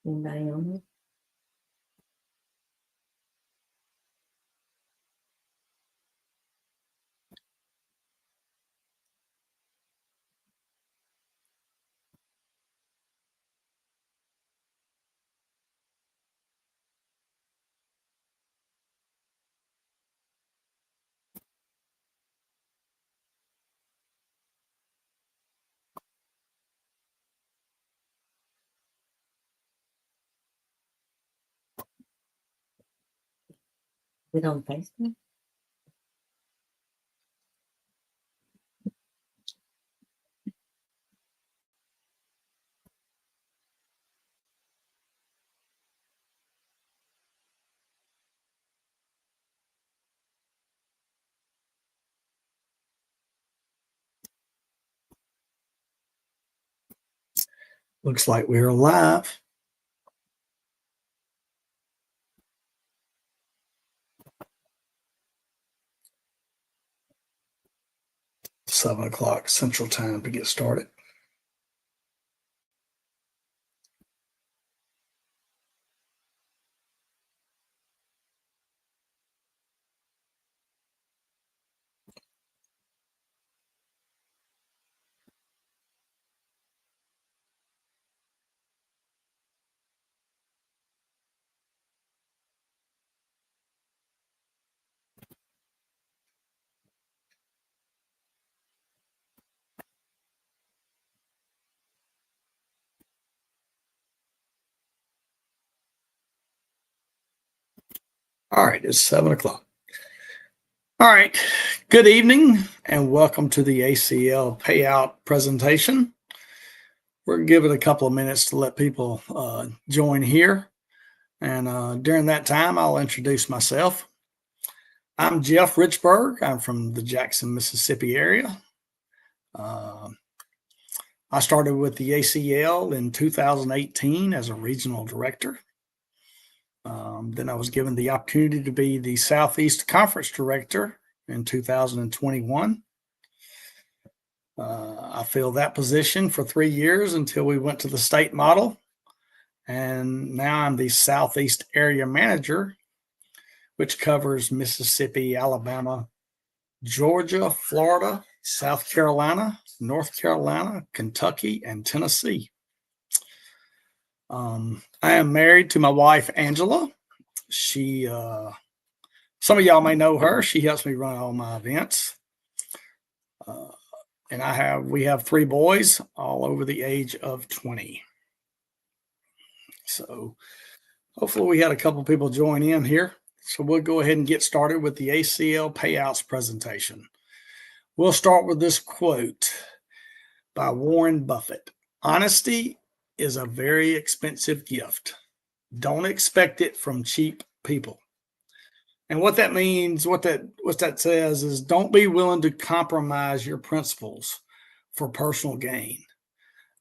Anybody on here? Is it on Facebook? Looks like we're live. Seven o'clock Central Time to get started. All right, it's 7 o'clock. All right, good evening and welcome to the ACL payout presentation. We're going to give it a couple of minutes to let people join here. And during that time, I'll introduce myself. I'm Jeff Richburg. I'm from the Jackson, Mississippi area. I started with the ACL in 2018 as a regional director. Then I was given the opportunity to be the Southeast Conference Director in 2021. I filled that position for 3 years until we went to the state model. And now I'm the Southeast Area Manager, which covers Mississippi, Alabama, Georgia, Florida, South Carolina, North Carolina, Kentucky, and Tennessee. I am married to my wife, Angela. She, some of y'all may know her. She helps me run all my events. And we have 3 boys, all over the age of 20. So hopefully we had a couple people join in here. So we'll go ahead and get started with the ACL payouts presentation. We'll start with this quote by Warren Buffett. Honesty is a very expensive gift. Don't expect it from cheap people. And what that means, what that says is don't be willing to compromise your principles for personal gain.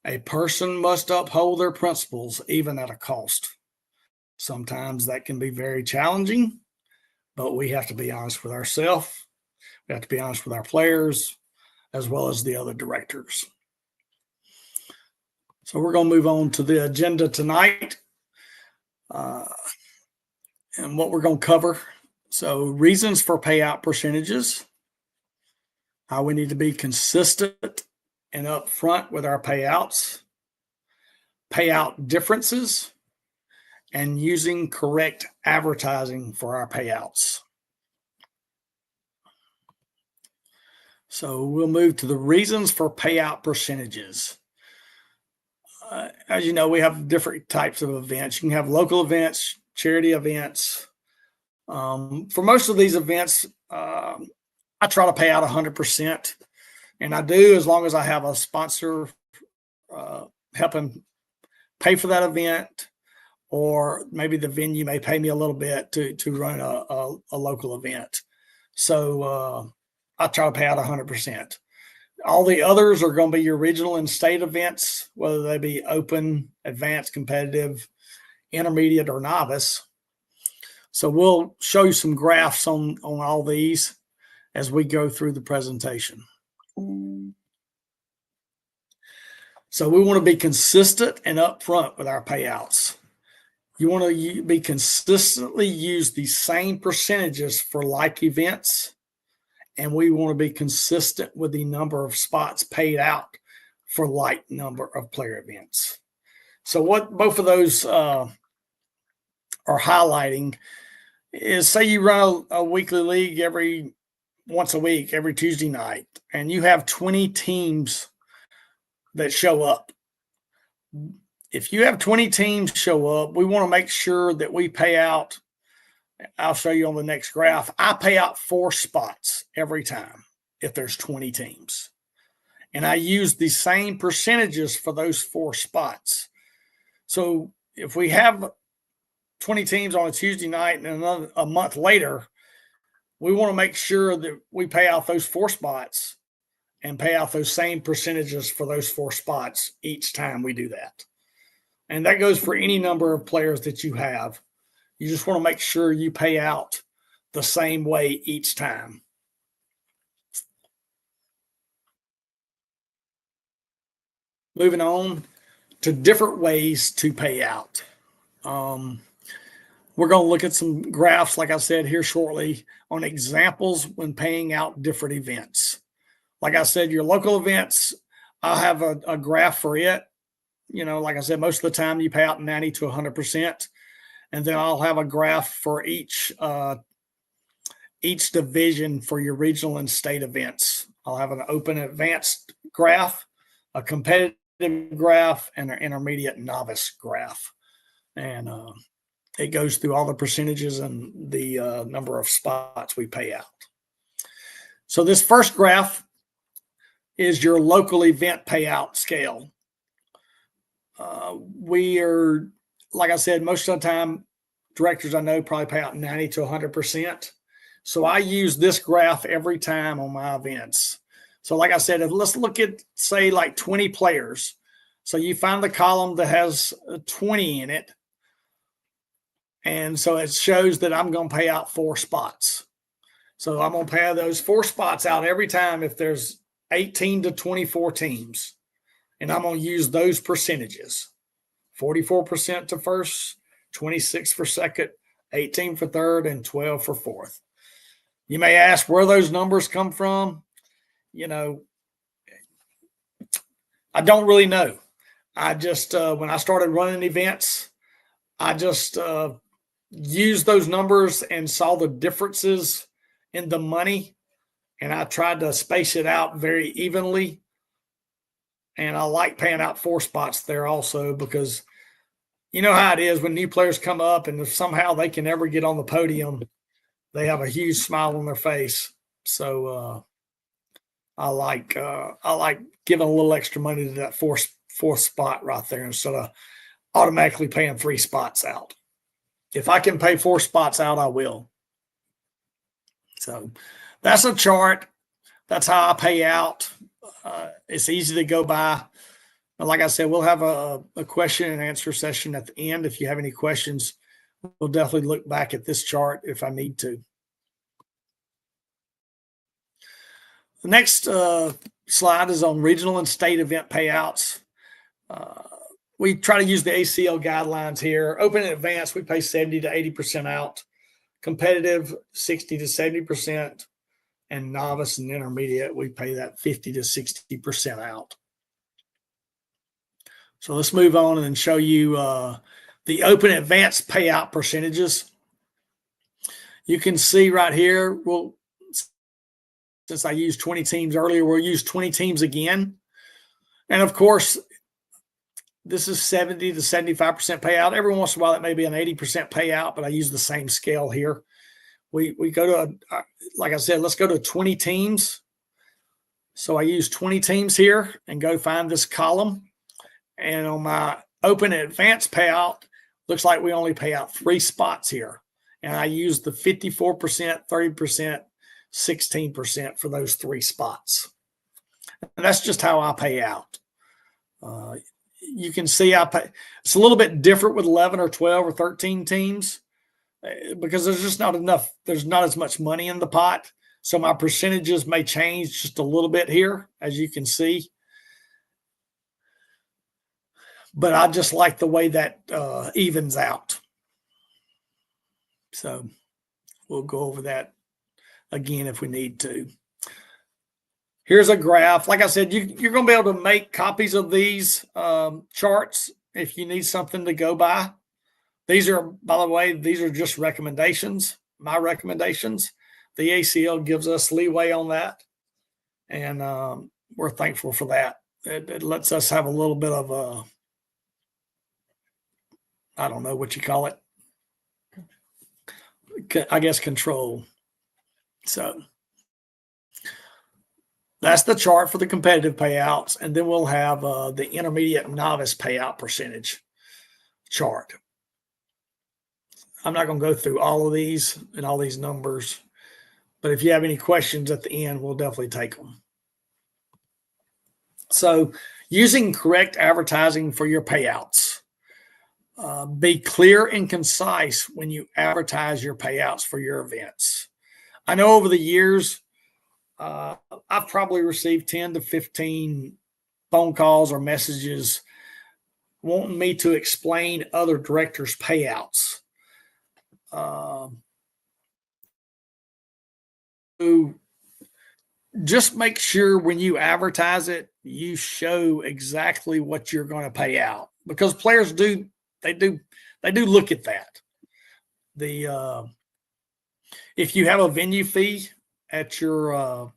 A person must uphold their principles even at a cost. Sometimes that can be very challenging, but we have to be honest with ourselves. We have to be honest with our players as well as the other directors. So we're going to move on to the agenda tonight and what we're going to cover. So reasons for payout percentages, how we need to be consistent and upfront with our payouts, payout differences, and using correct advertising for our payouts. So we'll move to the reasons for payout percentages. As you know, we have different types of events. You can have local events, charity events. For most of these events, I try to pay out 100%. And I do as long as I have a sponsor helping pay for that event, or maybe the venue may pay me a little bit to run a local event. So I try to pay out 100%. All the others are going to be your regional and state events, whether they be open, advanced, competitive, intermediate, or novice. So we'll show you some graphs on all these as we go through the presentation. So we want to be consistent and upfront with our payouts. You want to be consistently use the same percentages for like events, and we want to be consistent with the number of spots paid out for like number of player events. So what both of those are highlighting is, say you run a weekly league every once a week, every Tuesday night, and you have 20 teams that show up. If you have 20 teams show up, we want to make sure that we pay out. I'll show you on the next graph. I pay out 4 spots every time if there's 20 teams. And I use the same percentages for those 4 spots. So if we have 20 teams on a Tuesday night and a month later, we want to make sure that we pay out those 4 spots and pay out those same percentages for those 4 spots each time we do that. And that goes for any number of players that you have. You just want to make sure you pay out the same way each time. Moving on to different ways to pay out. We're going to look at some graphs, like I said, here shortly on examples when paying out different events. Like I said, your local events, I'll have a graph for it. Like I said, most of the time you pay out 90 to 100%. And then I'll have a graph for each division for your regional and state events. I'll have an open advanced graph, a competitive graph, and an intermediate novice graph. And it goes through all the percentages and the number of spots we pay out. So this first graph is your local event payout scale. We are, like I said, most of the time, directors I know probably pay out 90 to 100%. So I use this graph every time on my events. So like I said, let's look at, say, like 20 players. So you find the column that has 20 in it. And so it shows that I'm going to pay out 4 spots. So I'm going to pay those 4 spots out every time if there's 18 to 24 teams. And I'm going to use those percentages. 44% to first, 26 for second, 18 for third, and 12 for fourth. You may ask where those numbers come from. I don't really know. I just, when I started running events, I just used those numbers and saw the differences in the money. And I tried to space it out very evenly. And I like paying out 4 spots there also, because you know how it is when new players come up, and if somehow they can ever get on the podium, they have a huge smile on their face. So I like giving a little extra money to that fourth spot right there instead of automatically paying 3 spots out. If I can pay 4 spots out, I will. So that's a chart. That's how I pay out. It's easy to go by. And like I said, we'll have a question and answer session at the end. If you have any questions, we'll definitely look back at this chart if I need to. The next slide is on regional and state event payouts. We try to use the ACL guidelines here. Open and advanced, we pay 70 to 80% out. Competitive, 60 to 70%. And novice and intermediate, we pay that 50 to 60% out. So let's move on and show you the open advanced payout percentages. You can see right here, since I used 20 teams earlier, we'll use 20 teams again. And of course, this is 70 to 75% payout. Every once in a while, it may be an 80% payout, but I use the same scale here. We go to, like I said, let's go to 20 teams. So I use 20 teams here and go find this column. And on my open and advanced payout, looks like we only pay out 3 spots here. And I use the 54%, 30%, 16% for those 3 spots. And that's just how I pay out. You can see it's a little bit different with 11 or 12 or 13 teams, because there's just not enough. There's not as much money in the pot. So my percentages may change just a little bit here, as you can see. But I just like the way that evens out. So we'll go over that again if we need to. Here's a graph. Like I said, you're going to be able to make copies of these charts if you need something to go by. These are, by the way, these are just recommendations, my recommendations. The ACL gives us leeway on that, and we're thankful for that. It lets us have a little bit of a, I don't know what you call it, I guess control. So that's the chart for the competitive payouts, and then we'll have the intermediate novice payout percentage chart. I'm not going to go through all of these and all these numbers, but if you have any questions at the end, we'll definitely take them. So using correct advertising for your payouts. Be clear and concise when you advertise your payouts for your events. I know over the years, I've probably received 10 to 15 phone calls or messages wanting me to explain other directors' payouts. Just make sure when you advertise it, you show exactly what you're going to pay out, because players do look at that. If you have a venue fee at your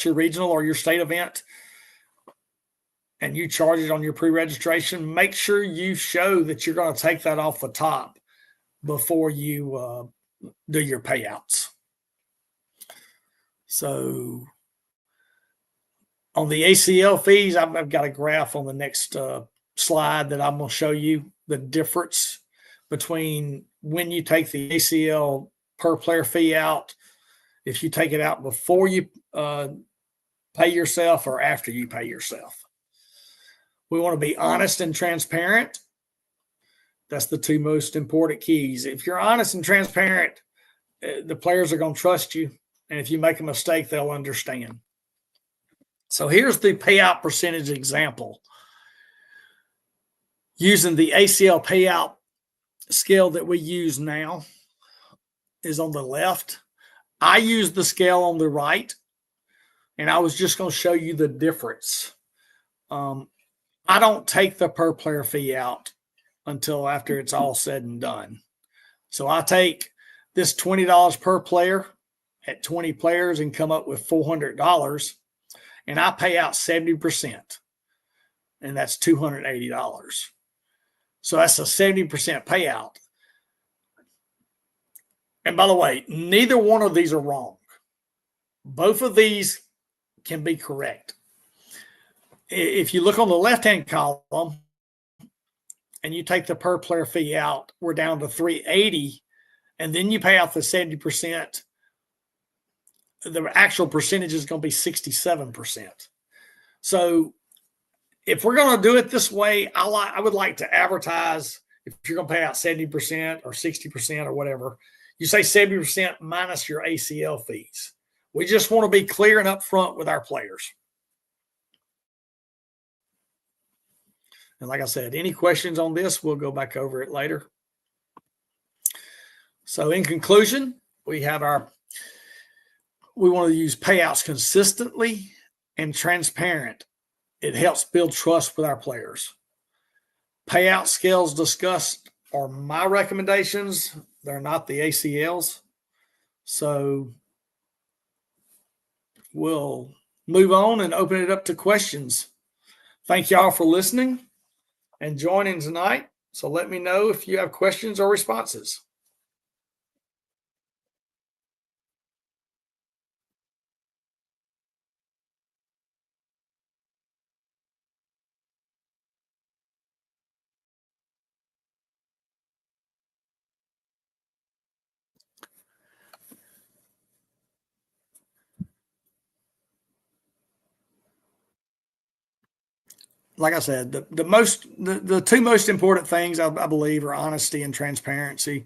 regional or your state event, and you charge it on your pre-registration, make sure you show that you're going to take that off the top before you do your payouts. So on the ACL fees, I've got a graph on the next slide that I'm going to show you the difference between when you take the ACL per player fee out, if you take it out before you pay yourself or after you pay yourself. We want to be honest and transparent. That's the two most important keys. If you're honest and transparent, the players are going to trust you. And if you make a mistake, they'll understand. So here's the payout percentage example. Using the ACL payout scale that we use now is on the left. I use the scale on the right, and I was just going to show you the difference. I don't take the per player fee out until after it's all said and done. So I take this $20 per player at 20 players and come up with $400, and I pay out 70%, and that's $280. So that's a 70% payout. And by the way, neither one of these are wrong. Both of these can be correct. If you look on the left-hand column and you take the per player fee out, we're down to $380, and then you pay out the 70%. The actual percentage is going to be 67%. So if we're going to do it this way, I would like to advertise, if you're going to pay out 70% or 60% or whatever, you say 70% minus your ACL fees. We just want to be clear and upfront with our players. And like I said, any questions on this, we'll go back over it later. So in conclusion, we want to use payouts consistently and transparent. It helps build trust with our players. Payout scales discussed are my recommendations. They're not the ACL's. So we'll move on and open it up to questions. Thank y'all for listening and joining tonight. So let me know if you have questions or responses. Like I said, the two most important things I believe are honesty and transparency.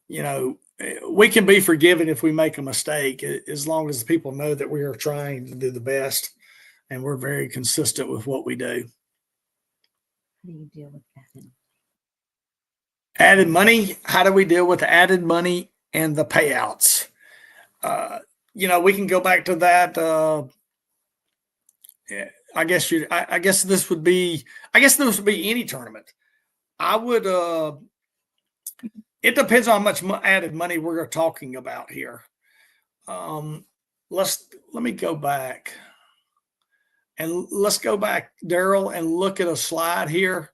You know, we can be forgiven if we make a mistake, as long as people know that we are trying to do the best and we're very consistent with what we do. How do you deal with that? Added money. How do we deal with the added money and the payouts? We can go back to that. I guess this would be any tournament. I would. It depends on how much added money we're talking about here. Let me go back, and let's go back, Daryl, and look at a slide here.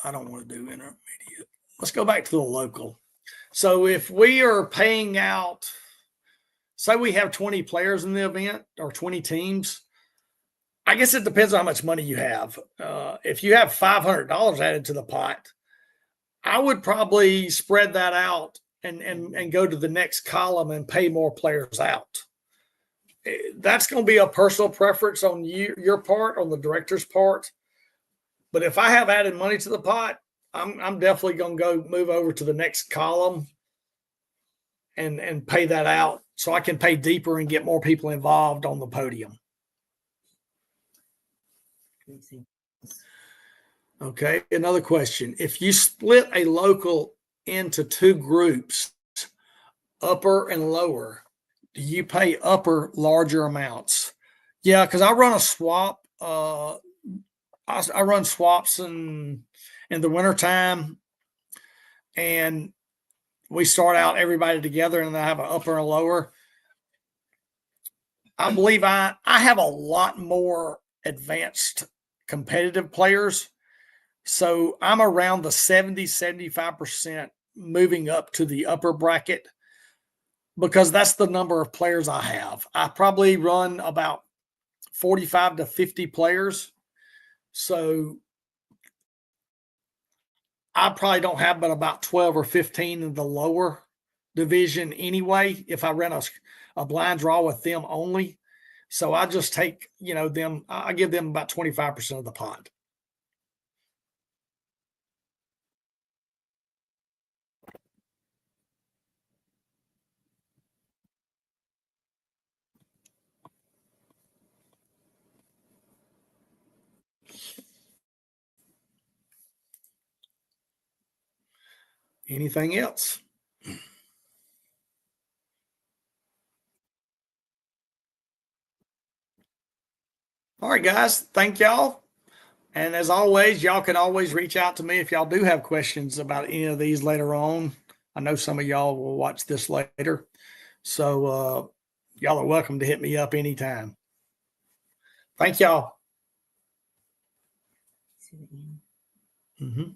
I don't want to do intermediate. Let's go back to the local. So if we are paying out, say we have 20 players in the event or 20 teams, I guess it depends on how much money you have. If you have $500 added to the pot, I would probably spread that out and go to the next column and pay more players out. That's going to be a personal preference on your part, on the director's part. But if I have added money to the pot, I'm definitely going to go move over to the next column and pay that out so I can pay deeper and get more people involved on the podium. Okay, another question. If you split a local into two groups, upper and lower, do you pay upper larger amounts? Yeah, because I run a swap. I run swaps in the wintertime, and we start out everybody together, and I have an upper and lower. I believe I have a lot more advanced competitive players. So I'm around the 70-75% moving up to the upper bracket because that's the number of players I have. I probably run about 45 to 50 players. So I probably don't have but about 12 or 15 in the lower division anyway, if I run a blind draw with them only. So I just take, them, I give them about 25% of the pot. Anything else? All right, guys. Thank y'all. And as always, y'all can always reach out to me if y'all do have questions about any of these later on. I know some of y'all will watch this later. So y'all are welcome to hit me up anytime. Thank y'all. Mm-hmm.